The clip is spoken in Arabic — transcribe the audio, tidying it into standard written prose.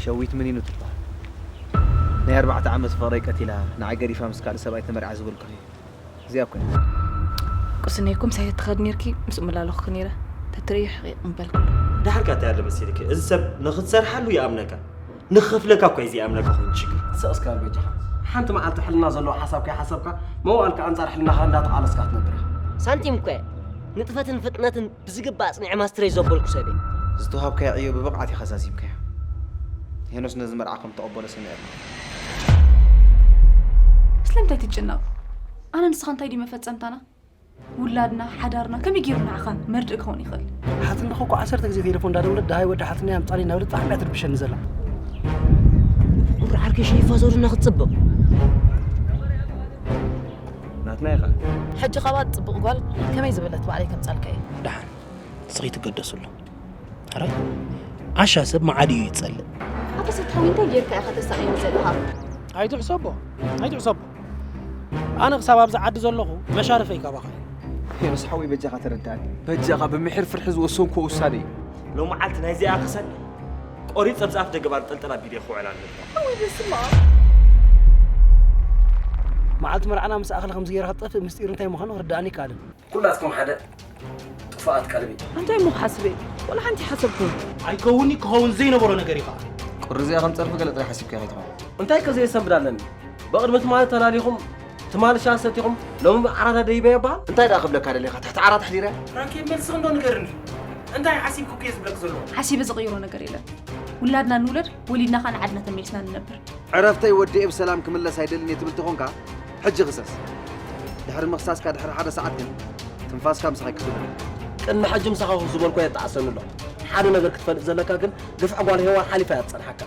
شويت منين وتطلع نهار 4 عام فريق قتيلها نعجري فامس قال سبعي تمرع زغل كهي زيابكم قصنيكم سيتخدنيركي مس ملالخ خنيره تتريح قنبلكم ده حركه تعال بس يلك السب نخسر حلو يا امنك نخفلك اكو زي امنك خو نشكر ساسكار بيجي حنت معلت حلنا زلو حسابك موالك انصار حلنا خندا تعالسكات نبره سانتيم كوي نطفتن فتنتن بزقبا صنع ماستري زبلكو سبي زتوهابك يا عيو ببقعتي خزازيمك هنوس نزمر عقم تقبل سنه سلمتي تتجنب انا نسخنتي دي مفصمتنا ولادنا حدارنا كم يجيرنا عخان مرد كون يخل حاتن خو 10 غزي تليفون دا دولت داي ود حاتن يام صالي نولت صاحب متر بشن زلا امر حركه شي فازورنا ختصبق ناتنا يا حج خبات صبق قال كما يزبلت وعليكم صالكاي دحن صغي تقدسوا له عرفت عشا سب ما عادي يتصل ابا ستحوي انت جيرك اخا تسعين زلها هايدو عصبو انا حساب زعد زلخو مشارف يكبخ هي صحوي بجاها ترداني بجاها بمحر فرحز وسونكو وسادي لو معلت نايزي اخسن قريت صبصاف دغبار طلطلا فيديو خو على وي بسمع معلت مرعنا مس اخل خمس غير طف مستير انت مخنو رداني كالم كلاتكم حدا طفات قلبي انت مو حسبي ولا انت حسبكم ايكوني كون زين برو نغري خا قرزي اخن صرف قلت حسبك يا هيتما انت كزي سمبدالن بقدمت مال تلاليكم تمال شانستيكم لو عراده ديبه يبال انت دا قبلك هذا اللي تحت عرات حديره فرانكي ملس خندو نغرني انت حسيبكو كيس بلك زلو حسيب زغيرو ነገር የለ ولادنا نولد وليدنا خان عدنا تميلسنا ننبر عرفتي ودي بسلام كملس هيدلني تبلتخونك حج غسس دحر مخصاصك دحر حدا ساعات تنفاسك مسخي كسب ان حج مسخو زبلكو يتعسن له حدا ነገር ክትፈልጥ ዘለካ ግን ግፍ عقال هو حليفه يتصنحك